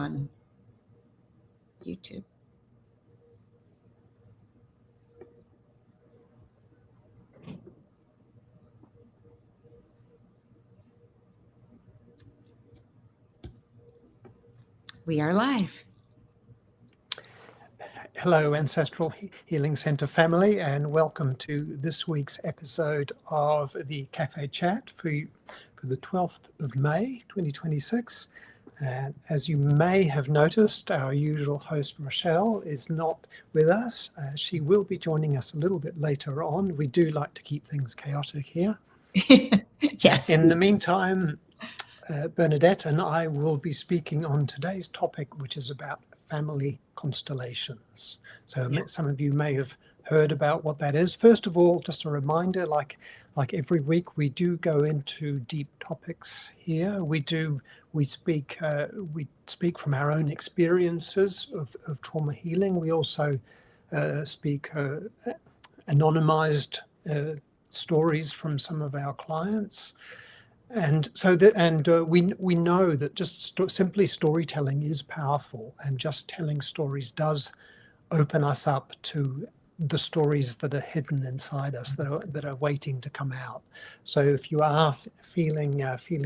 on YouTube. We are live. Hello, Ancestral Healing Center family, and welcome to this week's episode of the Cafe Chat for the 12th of May, 2026. And as you may have noticed, our usual host, Ruschelle, is not with us. She will be joining us a little bit later on. We do like to keep things chaotic here. Yes. In the meantime, Bernadette and I will be speaking on today's topic, which is about family constellations. So some of you may have heard about what that is. First of all, just a reminder, like every week, we do go into deep topics here. We speak from our own experiences of trauma healing. We also speak anonymized stories from some of our clients. And so we know that just simply storytelling is powerful, and just telling stories does open us up to the stories that are hidden inside us, that are waiting to come out. So if you are feeling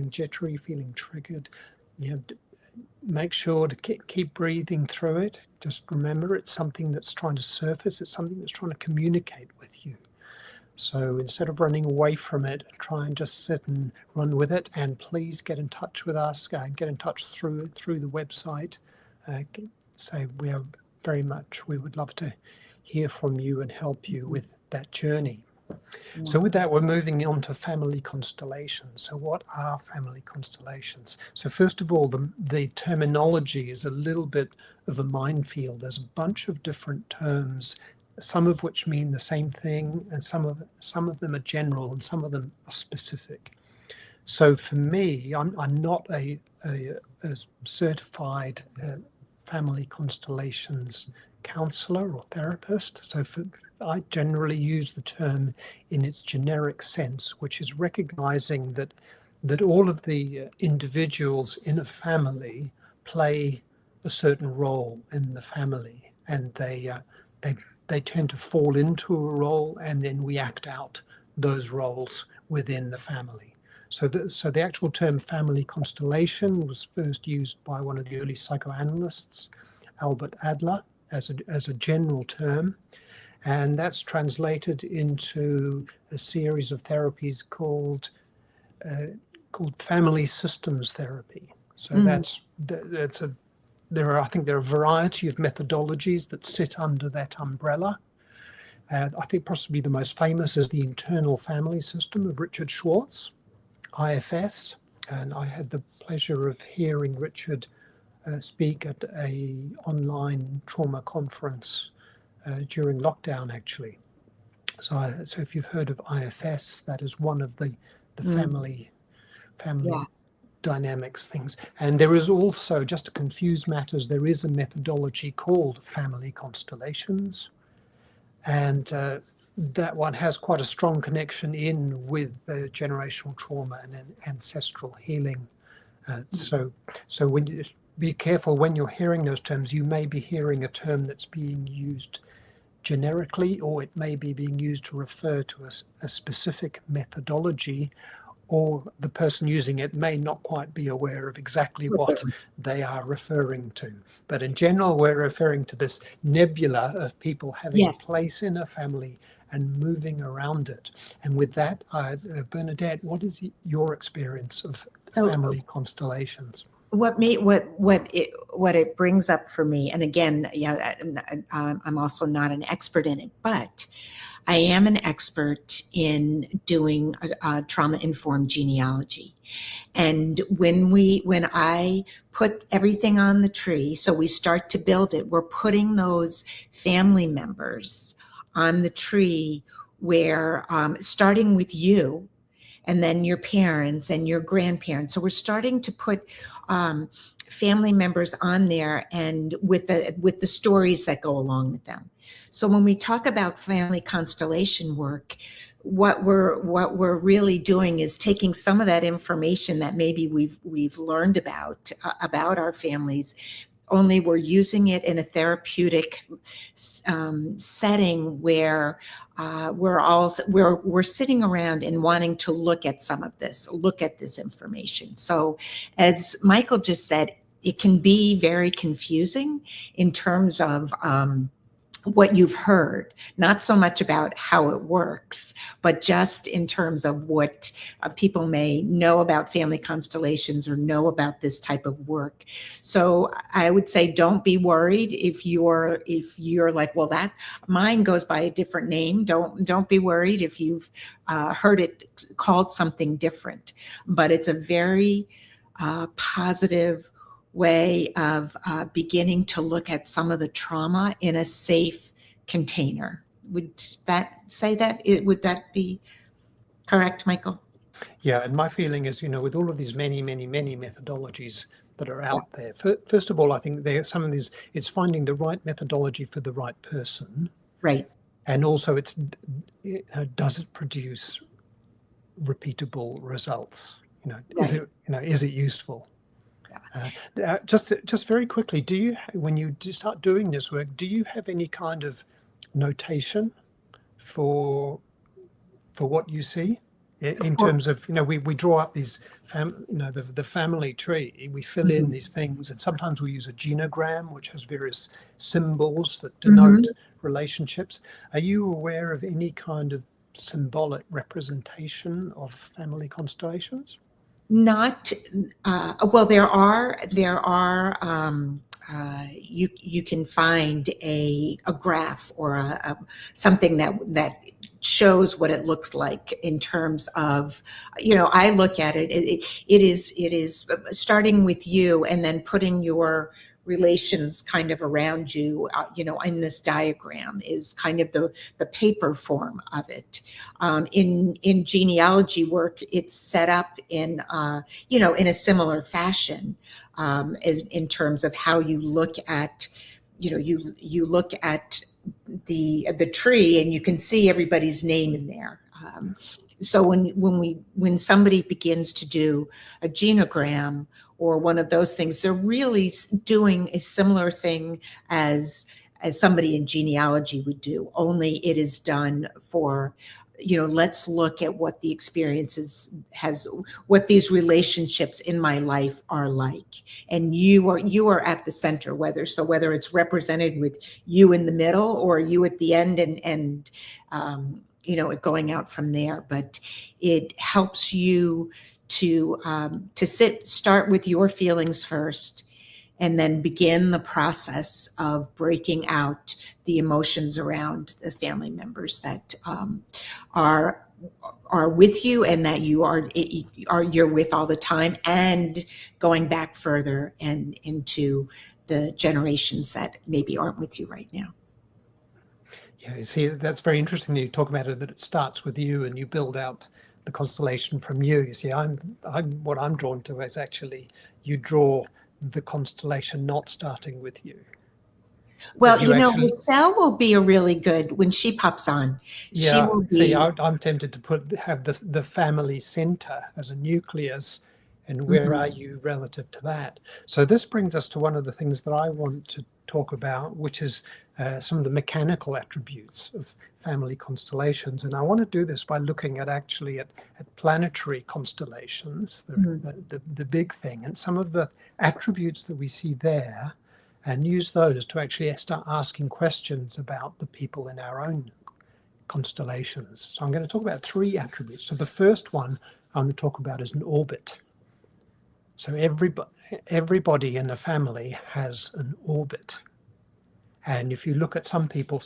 jittery, feeling triggered, make sure to keep breathing through it. Just remember, it's something that's trying to surface. It's something that's trying to communicate with you. So instead of running away from it, try and just sit and run with it. And please get in touch with us. Get in touch through the website. So we would love to hear from you and help you with that journey. Yeah. So with that, we're moving on to family constellations. So what are family constellations? So first of all, the terminology is a little bit of a minefield. There's a bunch of different terms, some of which mean the same thing, and some of them are general, and some of them are specific. So for me, I'm not a certified family constellations counselor or therapist. So I generally use the term in its generic sense, which is recognizing that all of the individuals in a family play a certain role in the family, and they tend to fall into a role, and then we act out those roles within the family. So the actual term family constellation was first used by one of the early psychoanalysts, Albert Adler, as a general term, and that's translated into a series of therapies called family systems therapy. So there are a variety of methodologies that sit under that umbrella. I think possibly the most famous is the internal family system of Richard Schwartz, IFS, and I had the pleasure of hearing Richard speak at a online trauma conference during lockdown, actually. So if you've heard of IFS, that is one of the family dynamics things. And there is also, just to confuse matters, there is a methodology called family constellations, and that one has quite a strong connection in with generational trauma and ancestral healing. So when you be careful when you're hearing those terms, you may be hearing a term that's being used generically, or it may be being used to refer to a specific methodology, or the person using it may not quite be aware of exactly what they are referring to. But in general, we're referring to this nebula of people having a place in a family and moving around it. And with that, Bernadette, what is your experience of family constellations? What it brings up for me, and again, I'm also not an expert in it, but I am an expert in doing trauma-informed genealogy. And when I put everything on the tree, so we start to build it, we're putting those family members on the tree where, starting with you, and then your parents and your grandparents. So we're starting to put family members on there, and with the stories that go along with them. So when we talk about family constellation work, what we're really doing is taking some of that information that maybe we've learned about our families, only we're using it in a therapeutic setting where we're sitting around and wanting to look at this information. So as Michael just said, it can be very confusing in terms of what you've heard, not so much about how it works, but just in terms of what people may know about family constellations or know about this type of work. So I would say don't be worried if you're like, well, that mine goes by a different name. Don't be worried if you've heard it called something different, but it's a very positive way of beginning to look at some of the trauma in a safe container. Would that be correct, Michael? Yeah, and my feeling is, with all of these many methodologies that are out there, first of all, I think some of these, it's finding the right methodology for the right person. Right. And also does it produce repeatable results? Is it useful? Just very quickly, when you start doing this work, do you have any kind of notation for what you see in terms of, we draw up these the family tree, we fill in these things, and sometimes we use a genogram which has various symbols that denote relationships. Are you aware of any kind of symbolic representation of family constellations? Not well. There are. You can find a graph or something that shows what it looks like in terms of, I look at it. It is starting with you and then putting your relations kind of around you, in this diagram is kind of the paper form of it. In genealogy work, it's set up in in a similar fashion, as in terms of how you look at, you look at the tree and you can see everybody's name in there. So when somebody begins to do a genogram or one of those things, they're really doing a similar thing as somebody in genealogy would do, only it is done for, let's look at what the experiences what these relationships in my life are like. And you are at the center, whether it's represented with you in the middle or you at the end and it going out from there. But it helps you to start with your feelings first and then begin the process of breaking out the emotions around the family members that are with you and that you're with all the time, and going back further and into the generations that maybe aren't with you right now. Yeah, you see, that's very interesting that you talk about it, that it starts with you and you build out the constellation from you. You see, what I'm drawn to is actually you draw the constellation not starting with you. Well, Ruschelle will be a really good, when she pops on. Yeah, she will be, see, I'm tempted to have the family center as a nucleus, and where are you relative to that? So this brings us to one of the things that I want to talk about, which is some of the mechanical attributes of family constellations. And I want to do this by looking at planetary constellations, the big thing, and some of the attributes that we see there, and use those to actually start asking questions about the people in our own constellations. So I'm going to talk about 3 attributes. So the first one I'm going to talk about is an orbit. So everybody in the family has an orbit. And if you look at some people,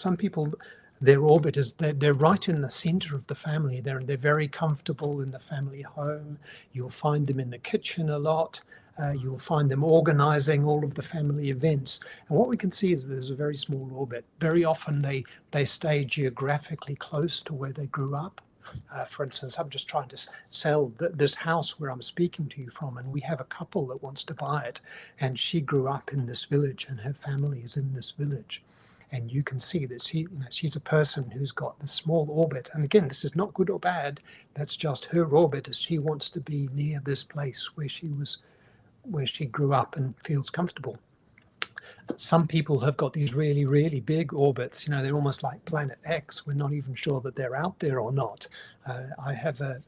their orbit is, they're right in the center of the family. They're very comfortable in the family home. You'll find them in the kitchen a lot. You'll find them organizing all of the family events. And what we can see is there's a very small orbit. Very often they stay geographically close to where they grew up. For instance, I'm just trying to sell this house where I'm speaking to you from, and we have a couple that wants to buy it, and she grew up in this village and her family is in this village. And you can see that she's a person who's got this small orbit. And again, this is not good or bad. That's just her orbit, as she wants to be near this place where she grew up and feels comfortable. Some people have got these really, really big orbits. They're almost like Planet X. We're not even sure that they're out there or not. I have a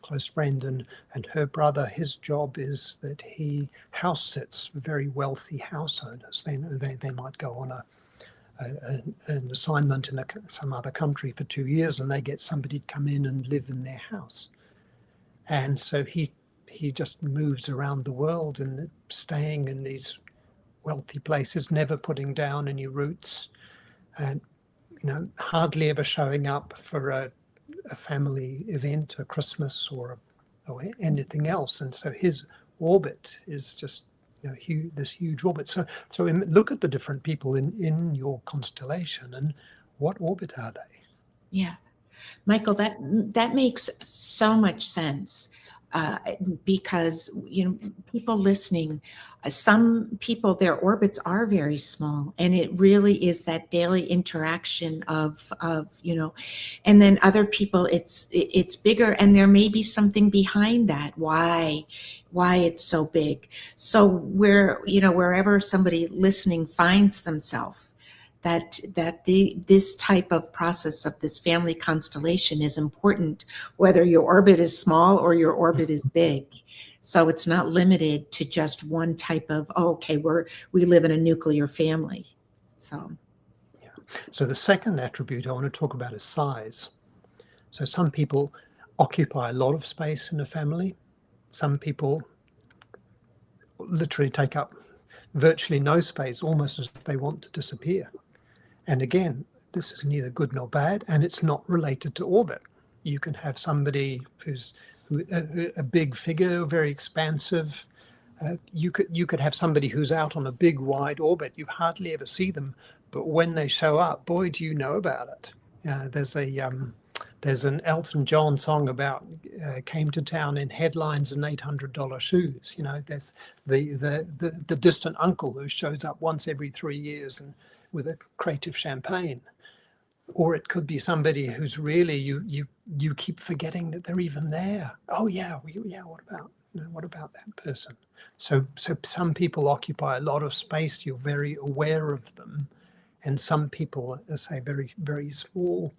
close friend, and her brother, his job is that he house sits for very wealthy house owners. They might go on an assignment in some other country for 2 years, and they get somebody to come in and live in their house. And so he just moves around the world and staying in these wealthy places, never putting down any roots, and hardly ever showing up for a family event, a Christmas or anything else. And so his orbit is just this huge orbit. So look at the different people in your constellation, and what orbit are they? Yeah, Michael, that makes so much sense. Because people listening, some people, their orbits are very small, and it really is that daily interaction of and then other people, it's bigger, and there may be something behind that, why it's so big. So wherever somebody listening finds themselves, this type of process of this family constellation is important, whether your orbit is small or your orbit is big. So it's not limited to just one type of, we live in a nuclear family. So the second attribute I want to talk about is size. So some people occupy a lot of space in a family. Some people literally take up virtually no space, almost as if they want to disappear. And again, this is neither good nor bad, and it's not related to orbit. You can have somebody who's a big figure, very expansive. You could have somebody who's out on a big, wide orbit. You hardly ever see them, but when they show up, boy, do you know about it. There's an Elton John song about came to town in headlines and $800 shoes. There's the distant uncle who shows up once every 3 years and with a crate of champagne. Or it could be somebody who's really, you keep forgetting that they're even there. Oh yeah, what about that person? So some people occupy a lot of space. You're very aware of them, and some people, say, very, very small,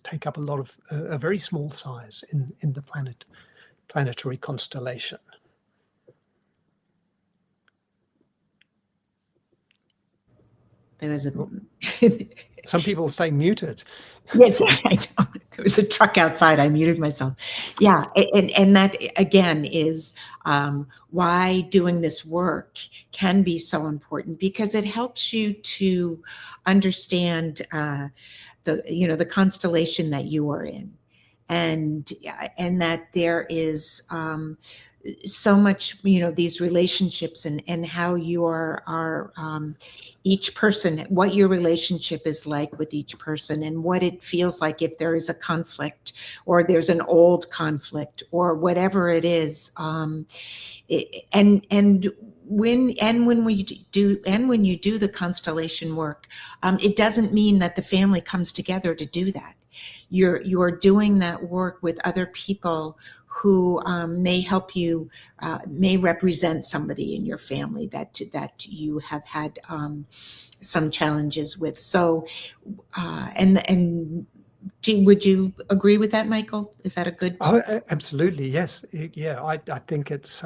take up a very small size in the planetary constellation. there was a Some people stay muted. Yes, I know. There was a truck outside. I muted myself. Yeah, and that again is why doing this work can be so important, because it helps you to understand the constellation that you are in, and that there is so much, these relationships, and how you are each person, what your relationship is like with each person, and what it feels like if there is a conflict, or there's an old conflict, or whatever it is. When you do the constellation work, it doesn't mean that the family comes together to do that. You're doing that work with other people who may help you, may represent somebody in your family that you have had some challenges with. So, would you agree with that, Michael? Is that a good? Oh, absolutely, yes. Yeah, I think it's.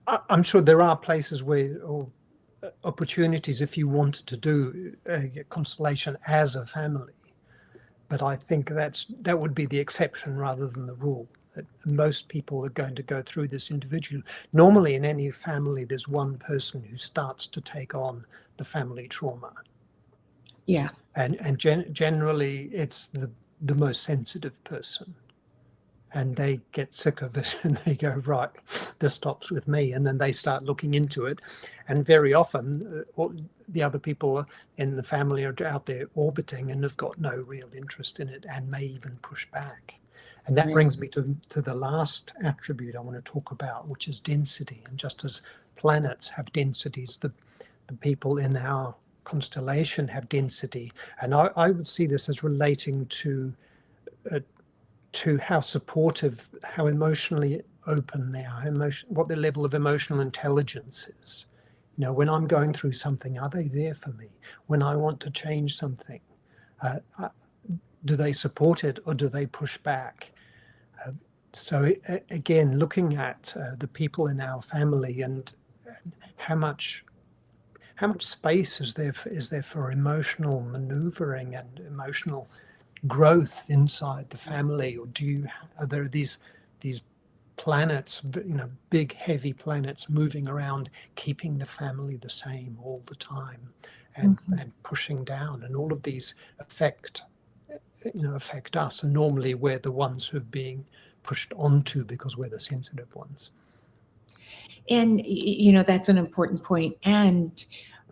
I'm sure there are places or opportunities if you wanted to do a constellation as a family. But I think that would be the exception rather than the rule. That most people are going to go through this individually. Normally, in any family, there's one person who starts to take on the family trauma. Yeah. And generally, it's the most sensitive person. And they get sick of it and they go, right, this stops with me. And then they start looking into it. And very often, the other people in the family are out there orbiting and have got no real interest in it and may even push back. And that brings me to the last attribute I want to talk about, which is density. And just as planets have densities, the people in our constellation have density. And I would see this as relating to how supportive, how emotionally open they are, what their level of emotional intelligence is. When I'm going through something, are they there for me? When I want to change something, do they support it or do they push back? So again, looking at the people in our family and how much space is there for emotional maneuvering and emotional growth inside the family, or are there these planets, big heavy planets moving around, keeping the family the same all the time, and pushing down, and all of these affect us, and normally we're the ones who are being pushed onto because we're the sensitive ones. And, that's an important point. And,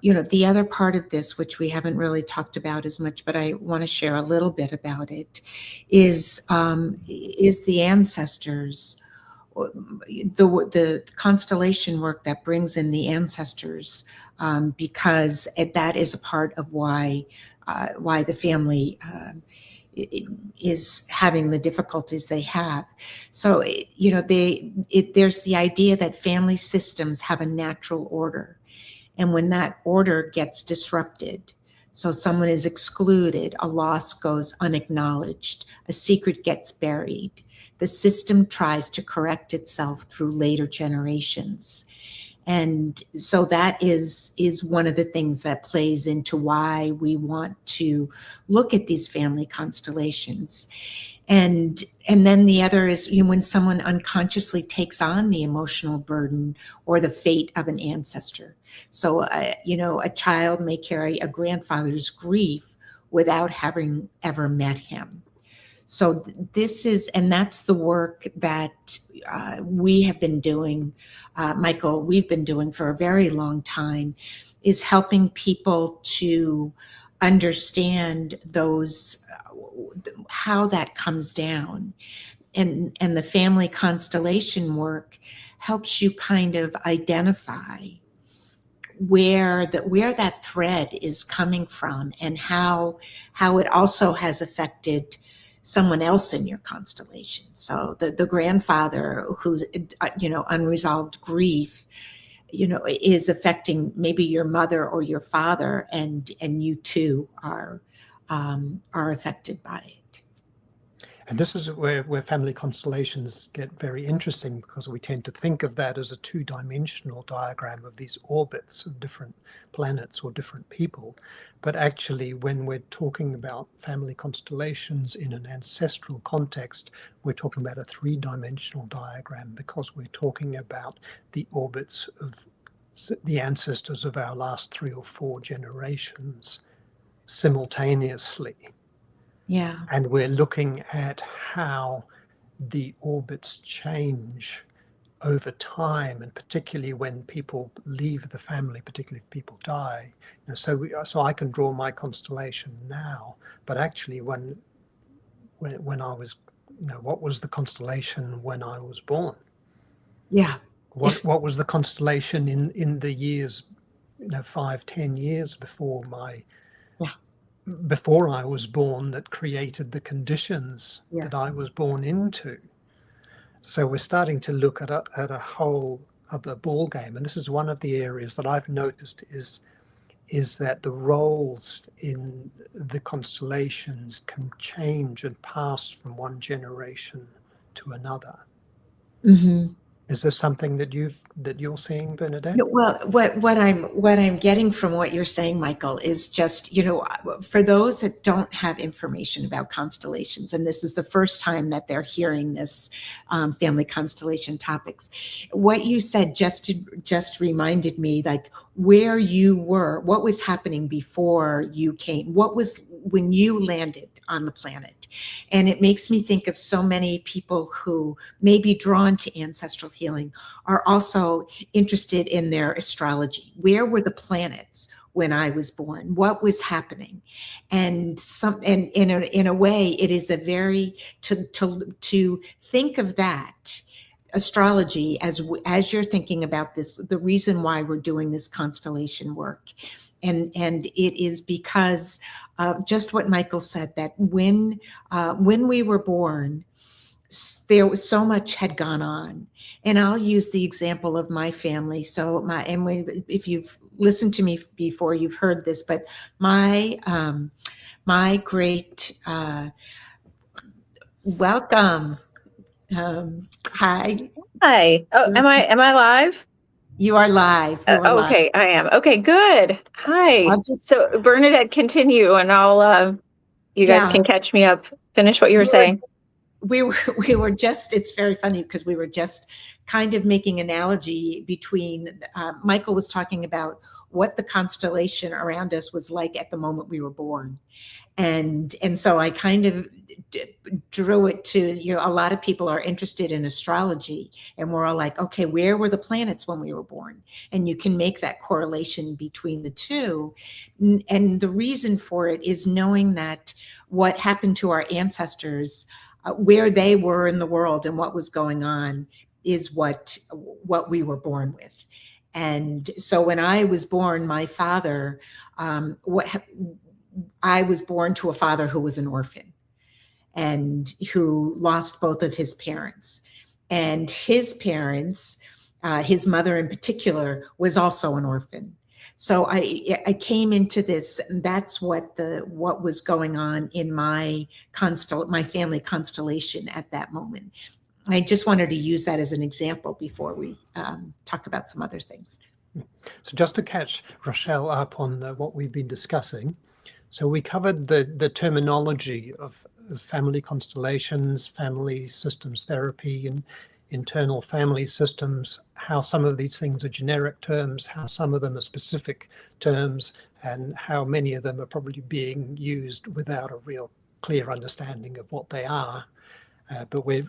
the other part of this, which we haven't really talked about as much, but I want to share a little bit about it, is the ancestors, the constellation work that brings in the ancestors, because that is a part of why the family is having the difficulties they have. So, there's the idea that family systems have a natural order. And when that order gets disrupted, so someone is excluded, a loss goes unacknowledged, a secret gets buried, the system tries to correct itself through later generations. And so that is one of the things that plays into why we want to look at these family constellations. And then the other is, when someone unconsciously takes on the emotional burden or the fate of an ancestor. So, a child may carry a grandfather's grief without having ever met him. So that's the work that we have been doing, Michael, we've been doing for a very long time, is helping people to understand how that comes down. And the family constellation work helps you kind of identify where that thread is coming from, and how it also has affected someone else in your constellation. So the grandfather who's unresolved grief, is affecting maybe your mother or your father, and you too are affected by it. And this is where family constellations get very interesting, because we tend to think of that as a two-dimensional diagram of these orbits of different planets or different people. But actually, when we're talking about family constellations in an ancestral context, we're talking about a three-dimensional diagram, because we're talking about the orbits of the ancestors of our last 3 or 4 generations simultaneously. Yeah. And we're looking at how the orbits change over time, and particularly when people leave the family, particularly if people die. So I can draw my constellation now, but actually when I was, what was the constellation when I was born? Yeah. What was the constellation in the years, 5-10 years before I was born, that created the conditions that I was born into? So we're starting to look at a whole other ball game, and this is one of the areas that I've noticed is that the roles in the constellations can change and pass from one generation to another. Mm-hmm. Is there something that you're seeing, Bernadette? Well, what I'm getting from what you're saying, Michael, is just, for those that don't have information about constellations, and this is the first time that they're hearing this family constellation topics, what you said just reminded me, like, where you were, what was happening before you came, what was when you landed on the planet. And it makes me think of so many people who may be drawn to ancestral healing are also interested in their astrology. Where were the planets when I was born? What was happening? And in a way, it is a very to think of that astrology as you're thinking about this, the reason why we're doing this constellation work. And it is because of just what Michael said, that when we were born, there was so much had gone on. And I'll use the example of my family. So if you've listened to me before, you've heard this, but my great, welcome. Hi. Hi. Oh, am I live? You are live. You are live. Okay, I am. Okay, good. Hi. So Bernadette, continue, and I'll you guys can catch me up. Finish what you were saying. We were just, it's very funny because we were just kind of making analogy between, Michael was talking about what the constellation around us was like at the moment we were born. And so I kind of drew it to, a lot of people are interested in astrology, and we're all like, okay, where were the planets when we were born? And you can make that correlation between the two. And the reason for it is knowing that what happened to our ancestors, where they were in the world and what was going on, is what we were born with. And so when I was born, my father, I was born to a father who was an orphan and who lost both of his parents. And his parents, his mother in particular, was also an orphan. So I came into this, and that's what was going on in my family constellation at that moment. I just wanted to use that as an example before we talk about some other things. So just to catch Ruschelle up on what we've been discussing, so we covered the terminology of family constellations, family systems therapy, and internal family systems, how some of these things are generic terms, how some of them are specific terms, and how many of them are probably being used without a real clear understanding of what they are. But we're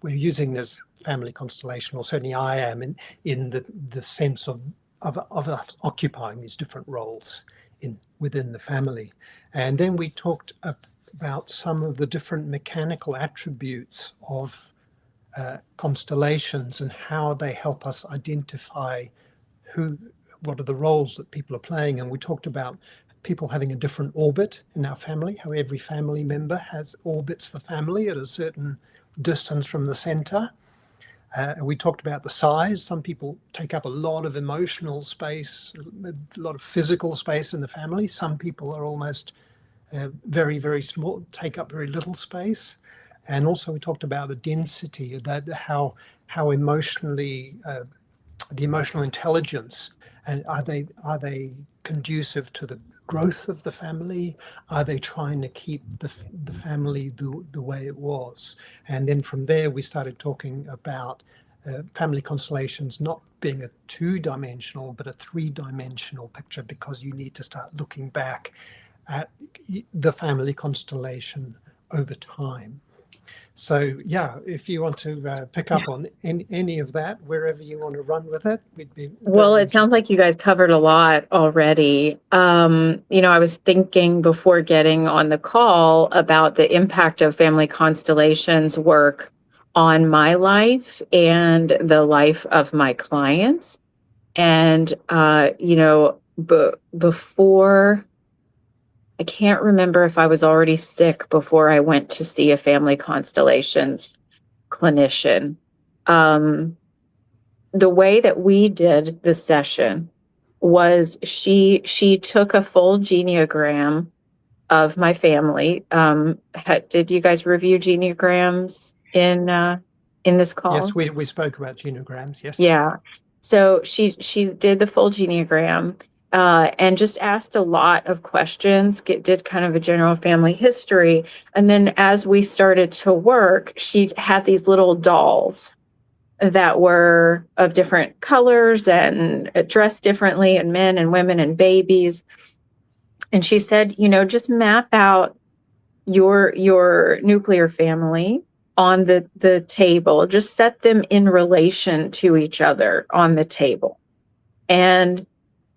using this family constellation, or certainly I am, in the sense of us occupying these different roles within the family. And then we talked about some of the different mechanical attributes of constellations and how they help us identify what are the roles that people are playing. And we talked about people having a different orbit in our family, how every family member orbits the family at a certain distance from the center. We talked about the size. Some people take up a lot of emotional space, a lot of physical space in the family. Some people are almost very, very small, take up very little space. And also we talked about the density, how emotionally, the emotional intelligence, and are they conducive to the growth of the family? Are they trying to keep the family the way it was? And then from there, we started talking about family constellations not being a two-dimensional, but a three-dimensional picture, because you need to start looking back at the family constellation over time. So yeah, if you want to pick up on any of that, wherever you want to run with it, we'd be well. It sounds like you guys covered a lot already. I was thinking before getting on the call about the impact of family constellations work on my life and the life of my clients. And before, I can't remember if I was already sick before I went to see a family constellations clinician. The way that we did the session was she took a full genogram of my family. Did you guys review genograms in this call? Yes, we spoke about genograms. Yes. Yeah. So she did the full genogram. And just asked a lot of questions, did kind of a general family history. And then as we started to work, she had these little dolls that were of different colors and dressed differently, and men and women and babies. And she said, just map out your nuclear family on the table, just set them in relation to each other on the table. And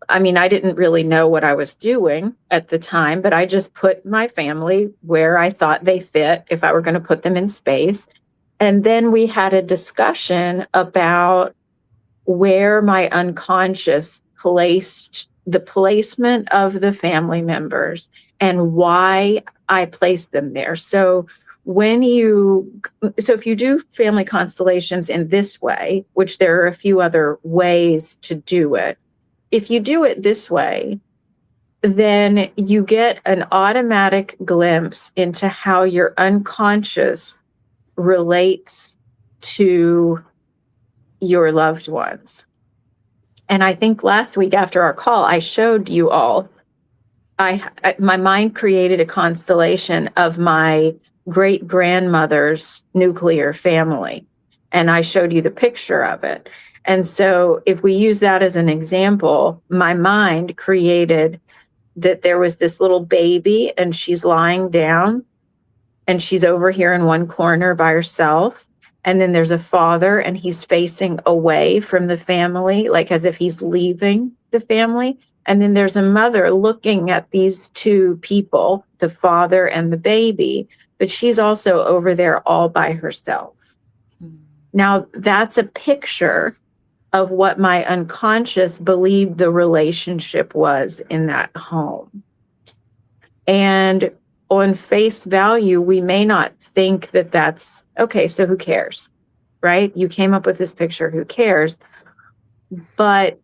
I mean, I didn't really know what I was doing at the time, but I just put my family where I thought they fit if I were going to put them in space. And then we had a discussion about where my unconscious placed the placement of the family members and why I placed them there. So so if you do family constellations in this way, which there are a few other ways to do it, if you do it this way, then you get an automatic glimpse into how your unconscious relates to your loved ones. And I think last week after our call, I showed you all, my mind created a constellation of my great grandmother's nuclear family. And I showed you the picture of it. And so if we use that as an example, my mind created that there was this little baby and she's lying down and she's over here in one corner by herself. And then there's a father and he's facing away from the family, like as if he's leaving the family. And then there's a mother looking at these two people, the father and the baby, but she's also over there all by herself. Mm-hmm. Now, that's a picture of what my unconscious believed the relationship was in that home. And on face value, we may not think that that's, okay, so who cares, right? You came up with this picture, who cares? But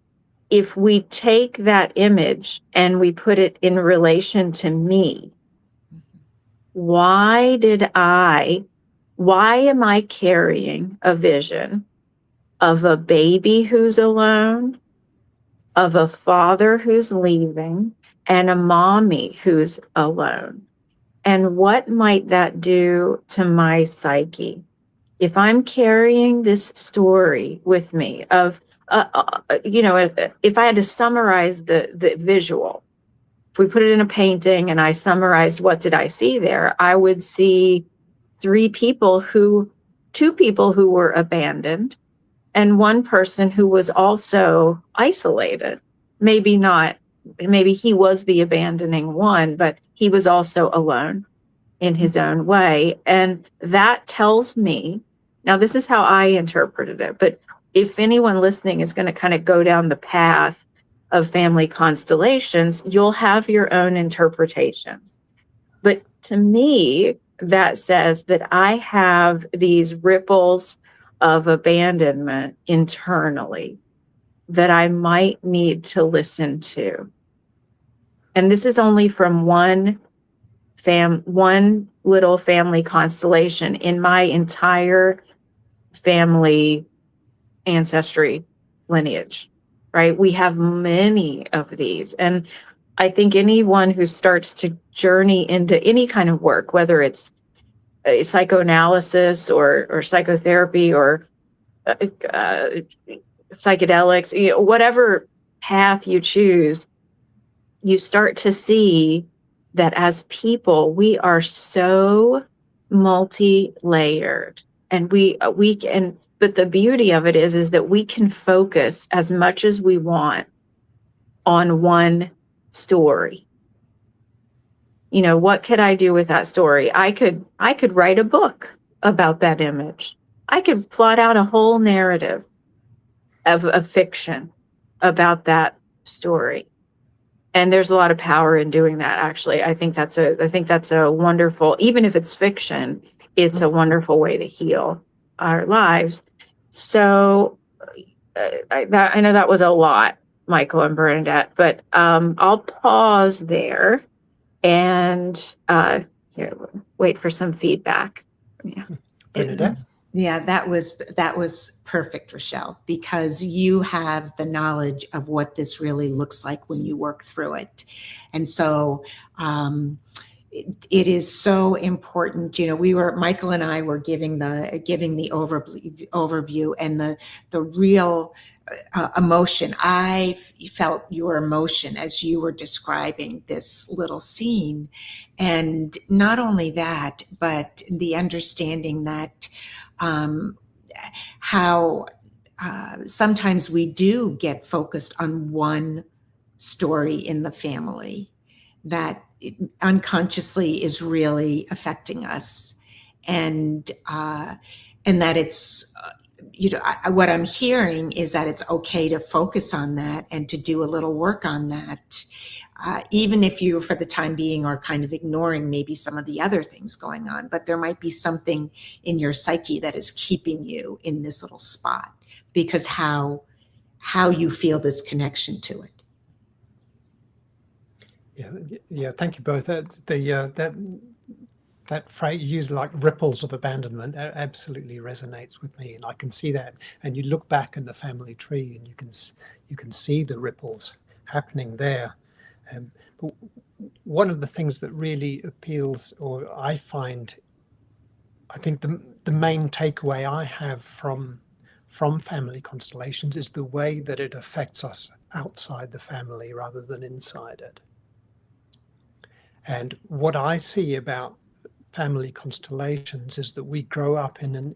if we take that image and we put it in relation to me, why am I carrying a vision of a baby who's alone, of a father who's leaving, and a mommy who's alone? And what might that do to my psyche? If I'm carrying this story with me of, if I had to summarize the visual, if we put it in a painting and I summarized what did I see there, I would see two people who were abandoned and one person who was also isolated. Maybe he was the abandoning one, but he was also alone in his own way. And that tells me, now this is how I interpreted it, but if anyone listening is going to kind of go down the path of family constellations, you'll have your own interpretations. But to me, that says that I have these ripples of abandonment internally that I might need to listen to. And this is only from one little family constellation in my entire family ancestry lineage, right? We have many of these. And I think anyone who starts to journey into any kind of work, whether it's psychoanalysis or psychotherapy or psychedelics, whatever path you choose, you start to see that as people, we are so multi-layered, and we can. But the beauty of it is that we can focus as much as we want on one story. What could I do with that story? I could write a book about that image. I could plot out a whole narrative of fiction about that story. And there's a lot of power in doing that, actually. I think that's a wonderful, even if it's fiction, it's a wonderful way to heal our lives. So I know that was a lot, Michael and Bernadette, but I'll pause there and wait for some feedback. Yeah. Bernadette? Yeah, that was perfect, Ruschelle, because you have the knowledge of what this really looks like when you work through it. And so it is so important. Michael and I were giving the overview and the real emotion. I felt your emotion as you were describing this little scene. And not only that, but the understanding that how sometimes we do get focused on one story in the family that unconsciously is really affecting us, and that it's what I'm hearing is that it's okay to focus on that and to do a little work on that, even if you, for the time being, are kind of ignoring maybe some of the other things going on, but there might be something in your psyche that is keeping you in this little spot because how you feel this connection to it. Yeah. Thank you both. That phrase used, like ripples of abandonment, that absolutely resonates with me, and I can see that. And you look back in the family tree, and you can see the ripples happening there. But one of the things that really appeals, or I find, I think the main takeaway I have from family constellations is the way that it affects us outside the family rather than inside it. And what I see about family constellations is that we grow up in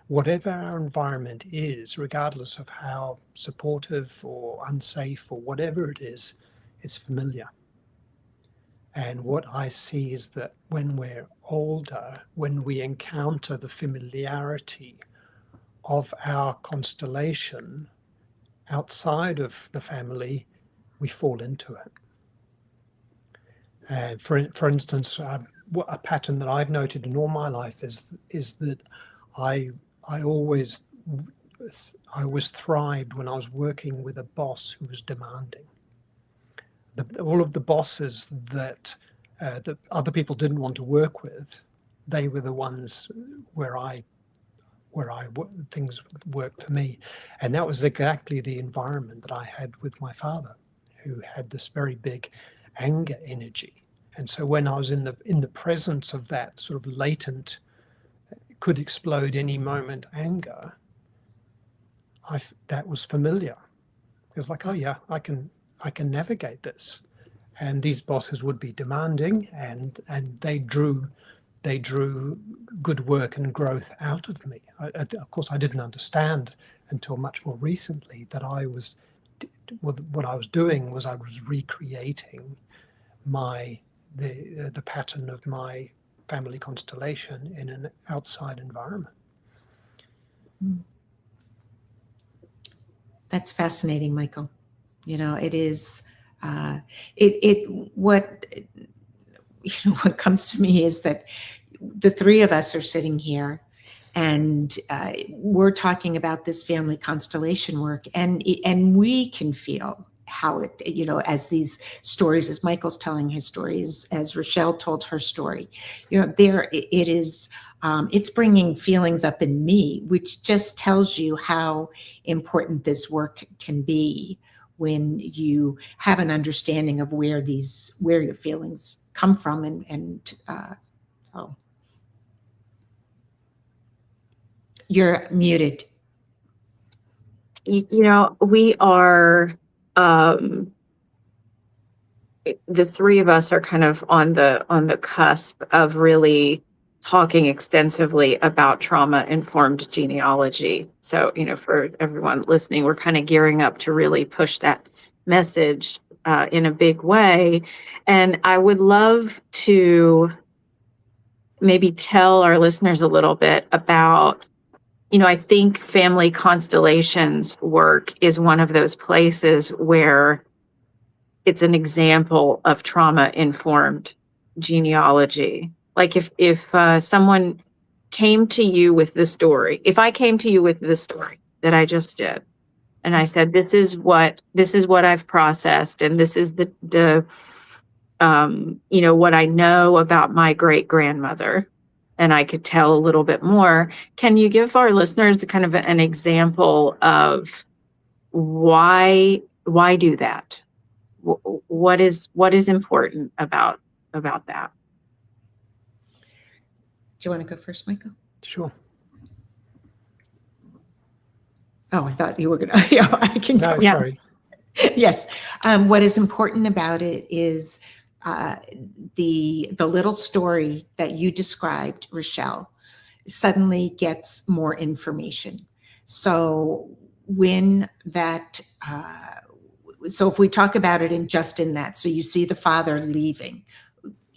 whatever our environment is, regardless of how supportive or unsafe or whatever it is, it's familiar. And what I see is that when we're older, when we encounter the familiarity of our constellation outside of the family, we fall into it. And for instance, a pattern that I've noted in all my life is that I always thrived when I was working with a boss who was demanding. All of the bosses that other people didn't want to work with, they were the ones where things worked for me, and that was exactly the environment that I had with my father, who had this very big anger energy. And so when I was in the presence of that sort of latent, could explode any moment anger, that was familiar. It was like, oh yeah, I can navigate this. And these bosses would be demanding, and they drew good work and growth out of me. Of course, I didn't understand until much more recently that what I was doing was I was recreating the pattern of my family constellation in an outside environment. That's fascinating, Michael. It is what comes to me is that the three of us are sitting here and we're talking about this family constellation work, and we can feel how it, as these stories, as Michael's telling his stories, as Ruschelle told her story, there it is, it's bringing feelings up in me, which just tells you how important this work can be when you have an understanding of where your feelings come from, and so you're muted. We are, the three of us are kind of on the cusp of really talking extensively about trauma-informed genealogy. So, for everyone listening, we're kind of gearing up to really push that message in a big way. And I would love to maybe tell our listeners a little bit about, I think family constellations work is one of those places where it's an example of trauma-informed genealogy. Like if someone came to you with the story, if I came to you with the story that I just did, and I said, this is what I've processed, and this is the what I know about my great-grandmother, and I could tell a little bit more. Can you give our listeners kind of an example of why do that? What is important about that? Do you want to go first, Michael? Sure. Oh, I thought you were going to. Yeah, I can go. No, sorry. Yes. What is important about it is the little story that you described, Ruschelle, suddenly gets more information. So when that, so if we talk about it in that, so you see the father leaving,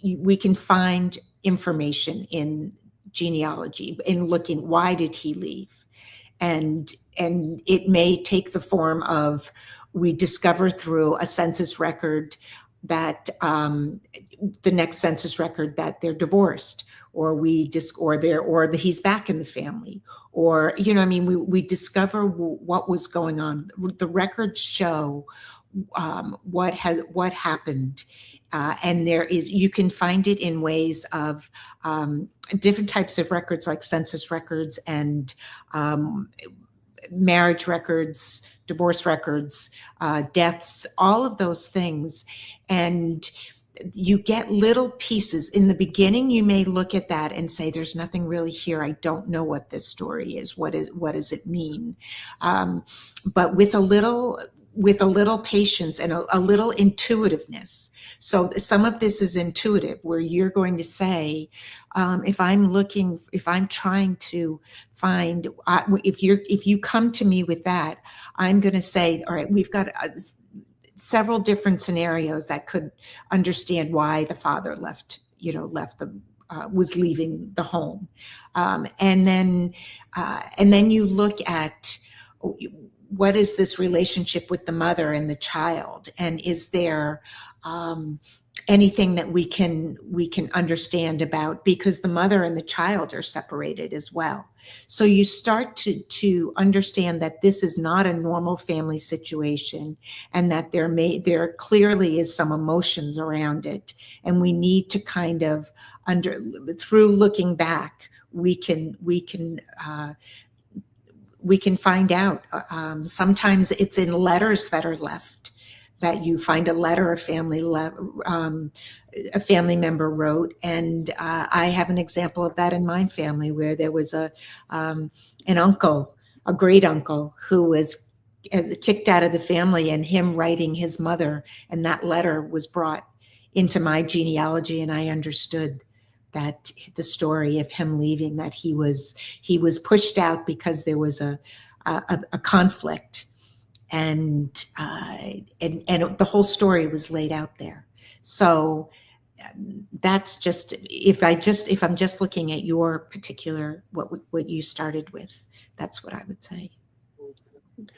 we can find information in genealogy in looking, why did he leave? And it may take the form of, we discover through a census record that the next census record that they're divorced, or he's back in the family, or I mean, we discover what was going on. The records show what happened, and you can find it in ways of different types of records, like census records and marriage records, divorce records, deaths, all of those things. And you get little pieces. In the beginning, you may look at that and say, there's nothing really here. I don't know what this story is. What does it mean? But with a little patience and a little intuitiveness. So some of this is intuitive, where you're going to say, if I'm trying to find, if you come to me with that, I'm going to say, all right, we've got several different scenarios that could understand why the father was leaving the home. And then you look at, what is this relationship with the mother and the child? And is there anything that we can understand about, because the mother and the child are separated as well. So you start to understand that this is not a normal family situation, and that there clearly is some emotions around it. And we need to kind of through looking back, we can find out. Sometimes it's in letters that are left, that you find a letter a family member wrote. And I have an example of that in my family, where there was an uncle, a great uncle, who was kicked out of the family, and him writing his mother, and that letter was brought into my genealogy, and I understood that the story of him leaving, that he was pushed out because there was a conflict, and the whole story was laid out there. So that's just, if I'm just looking at your particular, what you started with, that's what I would say.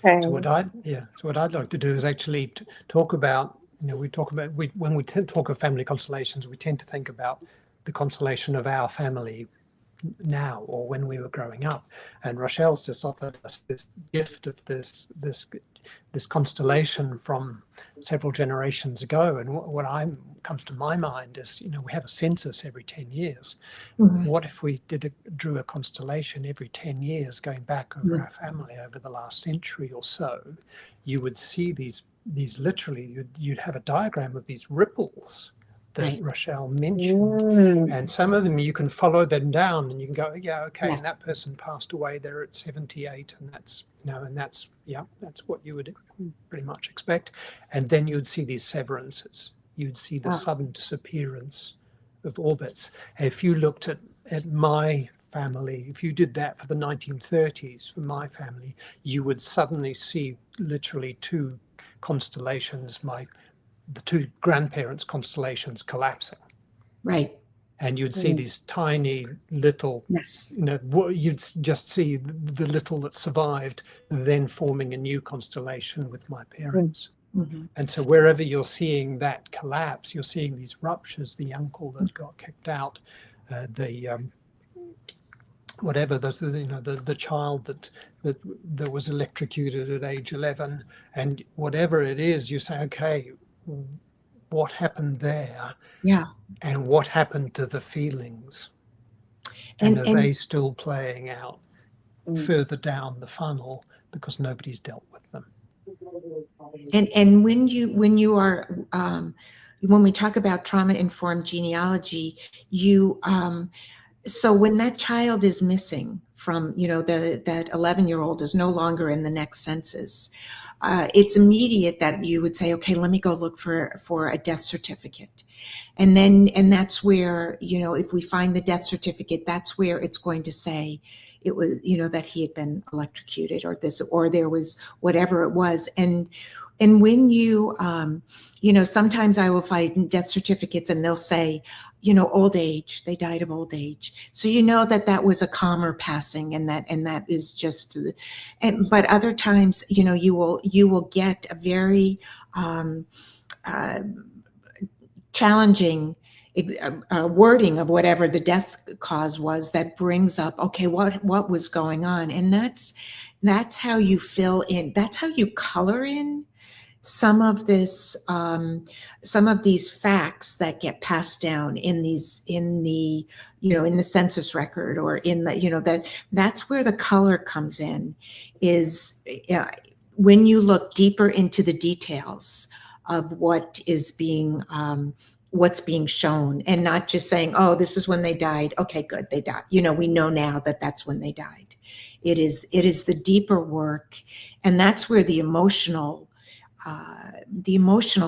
Okay. So what I'd like to do is actually talk about, when we talk of family constellations, we tend to think about the constellation of our family now, or when we were growing up. And Ruschelle's just offered us this gift of this constellation from several generations ago. And what comes to my mind is, we have a census every 10 years. Mm-hmm. What if we drew a constellation every 10 years going back over mm-hmm. our family over the last century or so? You would see these literally, you'd have a diagram of these ripples that right. Ruschelle mentioned, and some of them you can follow them down, and you can go, yeah, okay, yes. And that person passed away there at 78, and that's that's what you would pretty much expect. And then you'd see these severances, you'd see the sudden disappearance of orbits. If you looked at my family, if you did that for the 1930s for my family, you would suddenly see literally two constellations, the two grandparents' constellations collapsing. Right. And you'd see these tiny little, yes. You'd just see the little that survived, then forming a new constellation with my parents. Mm-hmm. And so wherever you're seeing that collapse, you're seeing these ruptures, the uncle that got kicked out, the child that was electrocuted at age 11, and whatever it is, you say, okay, what happened there? Yeah. And what happened to the feelings? And are they still playing out further down the funnel because nobody's dealt with them? And when you are when we talk about trauma-informed genealogy, so when that child is missing from, that 11-year-old is no longer in the next census, it's immediate that you would say, okay, let me go look for a death certificate. And that's where, if we find the death certificate, that's where it's going to say it was, that he had been electrocuted, or there was whatever it was. And when you, sometimes I will find death certificates and they'll say, old age, they died of old age. So that was a calmer passing, and that is just, but other times, you will get a very challenging wording of whatever the death cause was that brings up, okay, what was going on? And that's how you fill in, that's how you color in some of this, some of these facts that get passed down in the census record, or in the, that's where the color comes in, is when you look deeper into the details of what is being, what's being shown, and not just saying, oh, this is when they died. Okay, good, they died. We know now that that's when they died. It is the deeper work, and that's where the emotional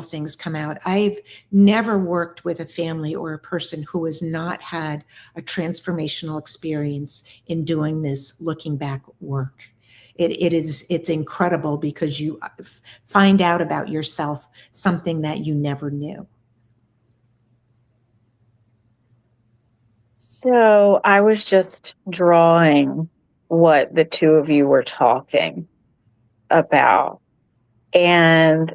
things come out. I've never worked with a family or a person who has not had a transformational experience in doing this looking back work. It's incredible, because you find out about yourself something that you never knew. So I was just drawing what the two of you were talking about. And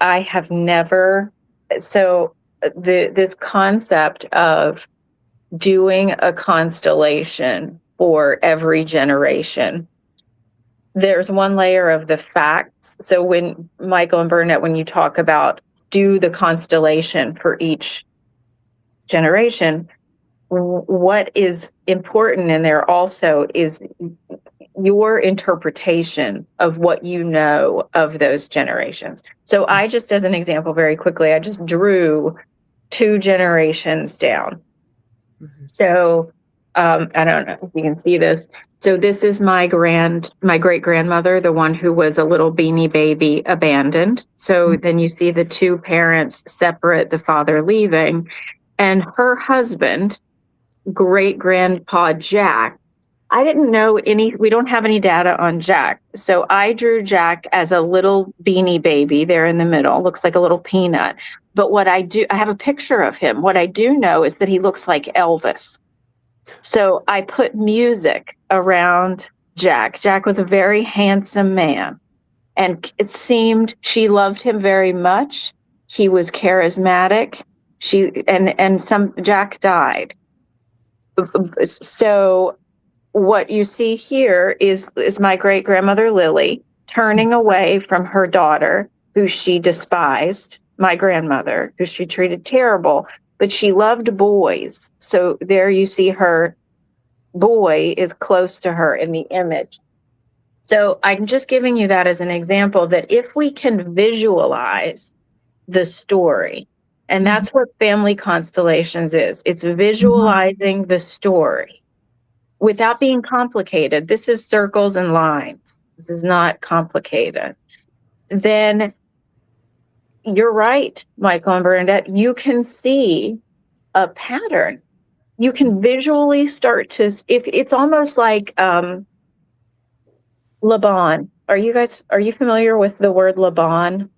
I have never, this concept of doing a constellation for every generation, there's one layer of the facts. So when Michael and Bernadette, when you talk about do the constellation for each generation, what is important in there also is your interpretation of what you know of those generations. So I just, as an example, very quickly, I just drew 2 generations down. Mm-hmm. So I don't know if you can see this. So this is my great-grandmother, the one who was a little beanie baby abandoned. So mm-hmm. Then you see the 2 parents separate, the father leaving, and her husband, great-grandpa Jack. I didn't know we don't have any data on Jack. So I drew Jack as a little beanie baby there in the middle, looks like a little peanut. But I have a picture of him. What I do know is that he looks like Elvis. So I put music around Jack. Jack was a very handsome man, and it seemed she loved him very much. He was charismatic. Jack died. So what you see here is my great-grandmother Lily turning away from her daughter, who she despised, my grandmother, who she treated terrible, but she loved boys. So there you see her boy is close to her in the image. So I'm just giving you that as an example, that if we can visualize the story, and that's what family constellations is, it's visualizing the story without being complicated. This is circles and lines. This is not complicated. Then you're right, Michael and Bernadette, you can see a pattern. You can visually start to, if it's almost like Laban. Are you familiar with the word Laban?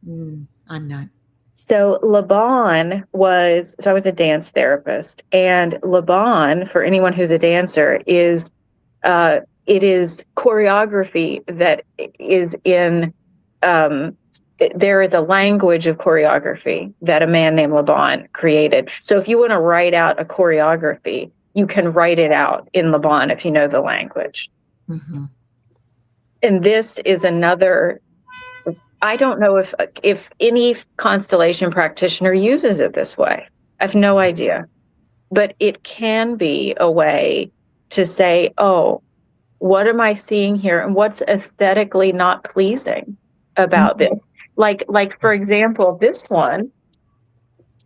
I'm not. So Laban I was a dance therapist, and Laban, for anyone who's a dancer, it is choreography that is in, there is a language of choreography that a man named Laban created. So if you want to write out a choreography, you can write it out in Laban if you know the language. Mm-hmm. And this is another, I don't know if any constellation practitioner uses it this way. I have no idea. But it can be a way to say, oh, what am I seeing here? And what's aesthetically not pleasing about this? Like for example, this one,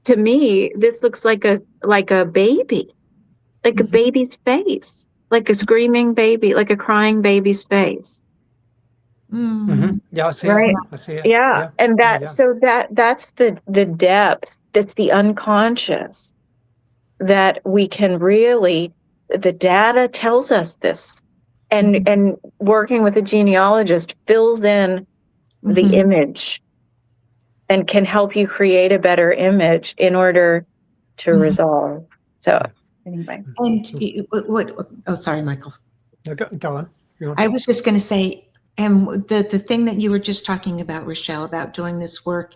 to me, this looks like a baby, like a baby's face, like a screaming baby, like a crying baby's face. Mm-hmm. Yeah, I see right? it. I see it. Yeah. And so that's the depth, that's the unconscious, that we can really, the data tells us this, and working with a genealogist fills in the image and can help you create a better image in order to resolve. So anyway. And oh, sorry, Michael. No, go on. I was just going to say, and the thing that you were just talking about, Ruschelle, about doing this work,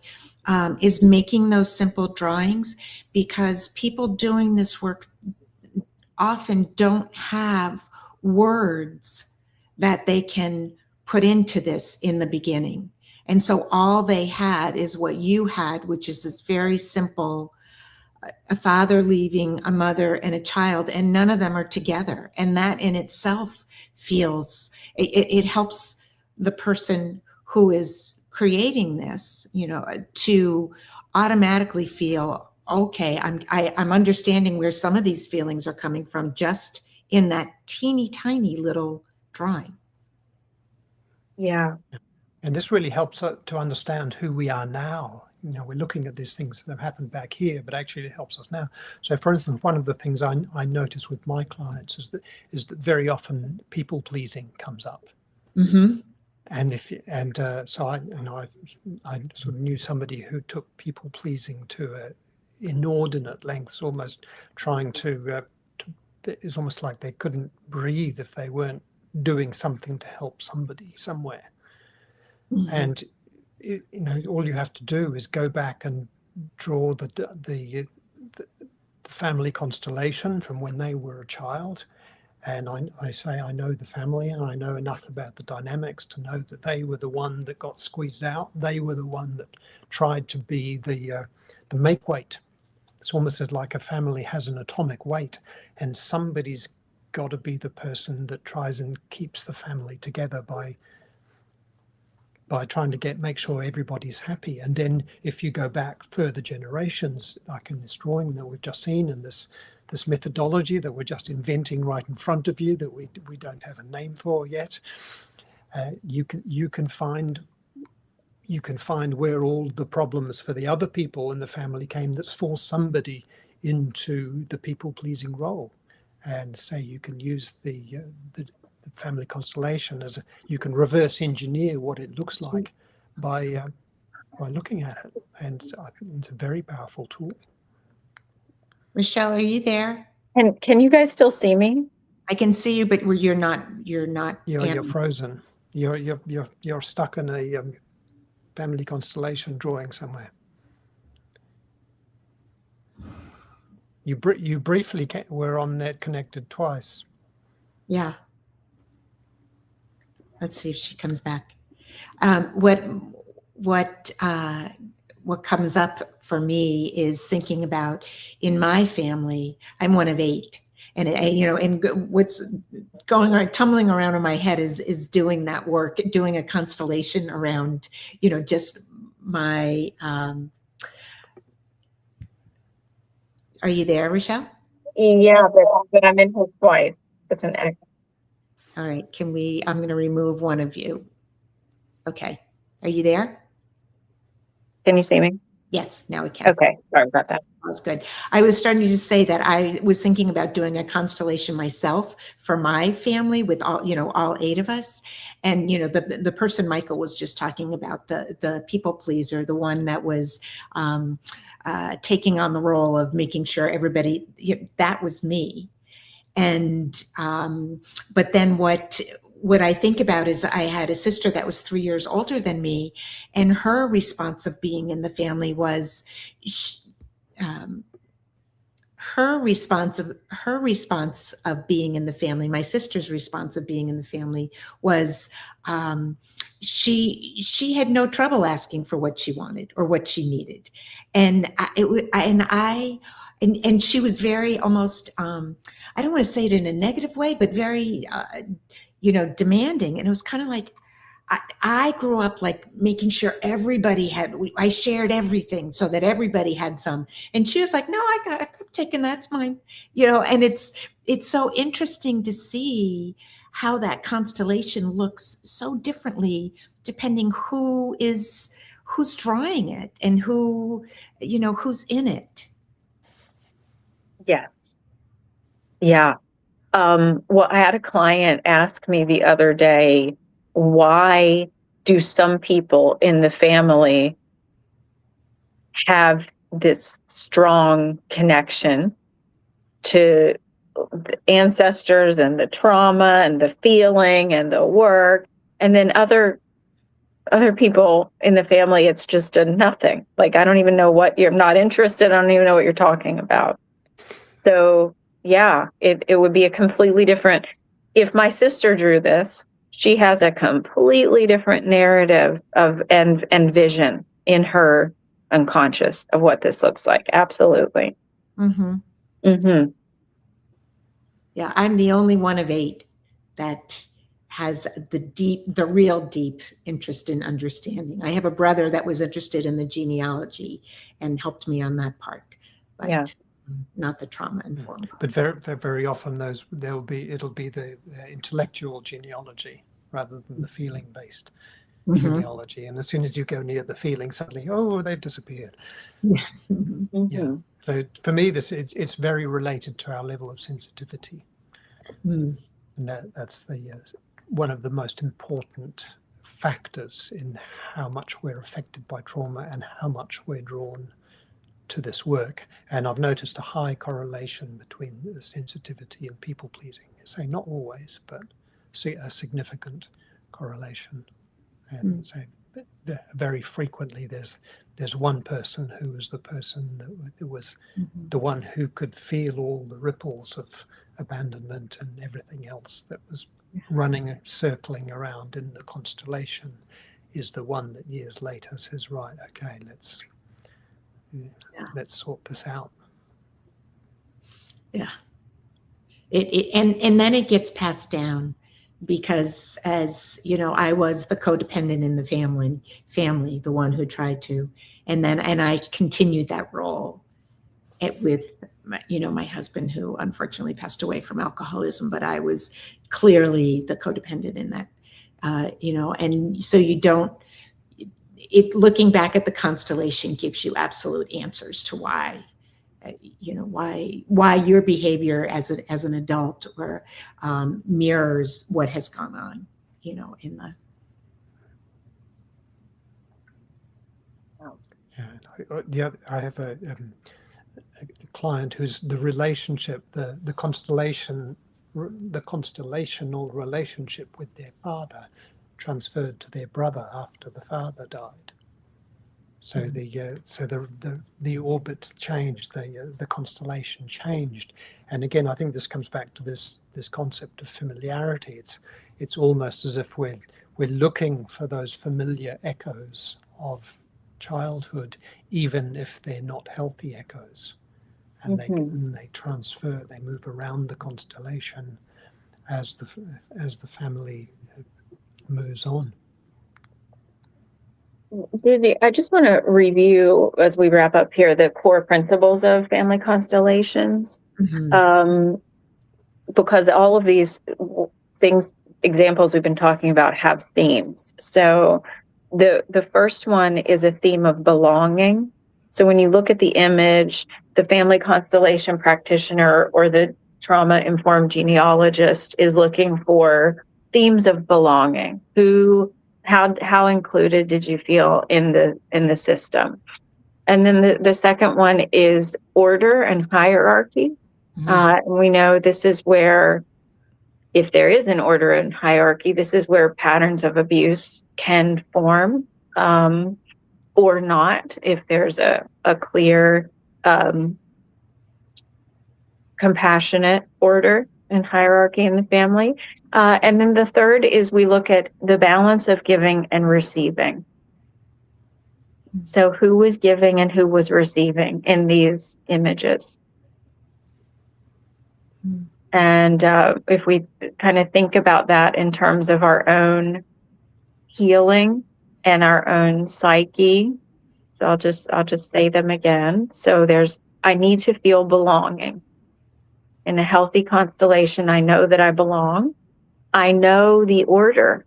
is making those simple drawings, because people doing this work often don't have words that they can put into this in the beginning. And so all they had is what you had, which is this very simple, a father leaving a mother and a child, and none of them are together. And that in itself feels, it helps the person who is creating this, to automatically feel, okay, I'm understanding where some of these feelings are coming from just in that teeny tiny little drawing. Yeah. And this really helps to understand who we are now. We're looking at these things that have happened back here, but actually it helps us now. So, for instance, one of the things I notice with my clients is that very often people pleasing comes up. Mm-hmm. So I sort of knew somebody who took people pleasing to inordinate lengths, almost trying to. It's almost like they couldn't breathe if they weren't doing something to help somebody somewhere. Mm-hmm. And all you have to do is go back and draw the family constellation from when they were a child. And I say I know the family, and I know enough about the dynamics to know that they were the one that got squeezed out. They were the one that tried to be the make weight. It's almost like a family has an atomic weight, and somebody's got to be the person that tries and keeps the family together by trying to make sure everybody's happy. And then if you go back further generations, like in this drawing that we've just seen, and this methodology that we're just inventing right in front of you that we don't have a name for yet, you can find where all the problems for the other people in the family came that's forced somebody into the people-pleasing role. And say you can use the family constellation you can reverse engineer what it looks like by looking at it, and I think it's a very powerful tool. Ruschelle, are you there? And can you guys still see me? I can see you, but you're not. You're frozen. You're stuck in a family constellation drawing somewhere. You briefly were on that connected twice. Yeah. Let's see if she comes back. What comes up for me is thinking about, in my family, I'm one of 8, and and what's going on, tumbling around in my head is doing that work, doing a constellation around, just my. Are you there, Ruschelle? Yeah, but I'm in here twice. It's an X. All right, I'm going to remove one of you. Okay, are you there? Can you see me? Yes, now we can. Okay, sorry about that. That's good. I was starting to say that I was thinking about doing a constellation myself for my family with all 8 of us. And, the person Michael was just talking about, the people pleaser, the one that was taking on the role of making sure everybody, that was me. And, but then what I think about is I had a sister that was 3 years older than me, and her response of being in the family was, her response of being in the family, my sister's response of being in the family was, she had no trouble asking for what she wanted or what she needed. And and she was very almost, I don't want to say it in a negative way, but very, demanding. And it was kind of like, I grew up like making sure everybody I shared everything so that everybody had some. And she was like, no, I'm taking that's mine, and it's so interesting to see how that constellation looks so differently depending who's drawing it and who's in it. Yes. Yeah. Well, I had a client ask me the other day, why do some people in the family have this strong connection to the ancestors and the trauma and the feeling and the work, and then other other people in the family, it's just a nothing. Like, I don't even know what you're not interested. I don't even know what you're talking about. So yeah, it would be a completely different, if my sister drew this, she has a completely different narrative of and vision in her unconscious of what this looks like. Absolutely. Mm-hmm. Mm-hmm. Yeah, I'm the only one of 8 that has the real deep interest in understanding. I have a brother that was interested in the genealogy and helped me on that part, but Yeah. not the trauma informed. But very often it'll be the intellectual genealogy rather than the feeling based genealogy. And as soon as you go near the feeling, suddenly, oh, they've disappeared. Mm-hmm. Yeah. So for me, it's very related to our level of sensitivity. Mm. And that's one of the most important factors in how much we're affected by trauma and how much we're drawn to this work. And I've noticed a high correlation between the sensitivity and people pleasing. So not always, but see a significant correlation. And so very frequently there's one person who was the person that was the one who could feel all the ripples of abandonment and everything else that was running, circling around in the constellation, is the one that years later says, right, okay, let's sort this out. Yeah. And then it gets passed down, because, as you know, I was the codependent in the family, the one who tried to, and I continued that role with my husband, who unfortunately passed away from alcoholism, but I was clearly the codependent in that, and so looking back at the constellation gives you absolute answers to why your behavior as an adult or mirrors what has gone on, in the. Yeah, I have a client who's the relationship, the constellational relationship with their father transferred to their brother after the father died. So the orbit changed, the constellation changed, and again, I think this comes back to this concept of familiarity. It's almost as if we're looking for those familiar echoes of childhood, even if they're not healthy echoes, and they transfer, they move around the constellation as the family moves on. I just want to review, as we wrap up here, the core principles of family constellations, because all of these examples we've been talking about have themes. So the first one is a theme of belonging. So when you look at the image, the family constellation practitioner or the trauma-informed genealogist is looking for themes of belonging. How included did you feel in the system? And then the second one is order and hierarchy. And we know this is where, if there is an order and hierarchy, this is where patterns of abuse can form, or not, if there's a clear, compassionate order and hierarchy in the family. And then the third is we look at the balance of giving and receiving. So who was giving and who was receiving in these images? And if we kind of think about that in terms of our own healing and our own psyche, so I'll just say them again. So I need to feel belonging. In a healthy constellation, I know that I belong. I know the order,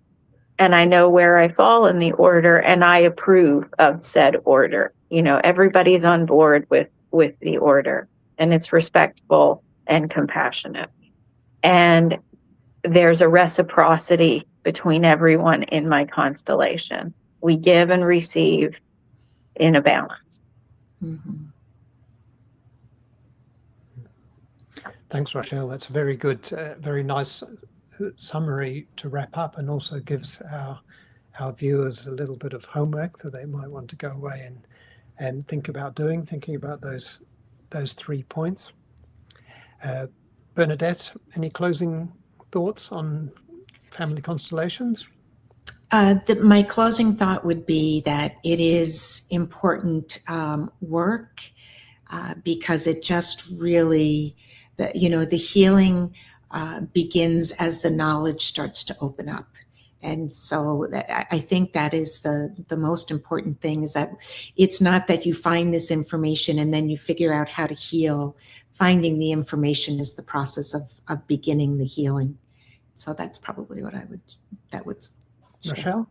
and I know where I fall in the order, and I approve of said order. Everybody's on board with the order, and it's respectful and compassionate. And there's a reciprocity between everyone in my constellation. We give and receive in a balance. Thanks, Ruschelle. That's a very good, very nice summary to wrap up, and also gives our viewers a little bit of homework that they might want to go away and think about thinking about those 3 points. Bernadette, any closing thoughts on family constellations? My closing thought would be that it is important work because it just really, the healing begins as the knowledge starts to open up. And so I think that is the most important thing, is that it's not that you find this information and then you figure out how to heal. Finding the information is the process of beginning the healing. So that's probably what that would share. Ruschelle?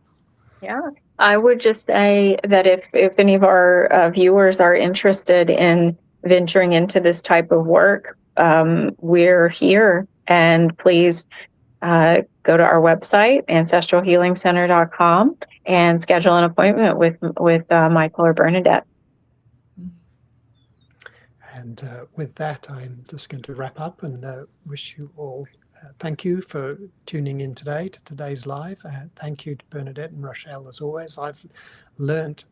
Yeah, I would just say that if any of our viewers are interested in venturing into this type of work, we're here, and please go to our website, ancestralhealingcenter.com, and schedule an appointment with Michael or Bernadette. And with that, I'm just going to wrap up and wish you all thank you for tuning in today to today's live. Thank you to Bernadette and Ruschelle, as always. I've learned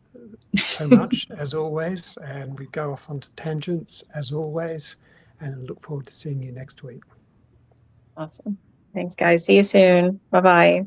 so much, as always, and we go off onto tangents, as always, and I look forward to seeing you next week. Awesome. Thanks, guys. See you soon. Bye-bye.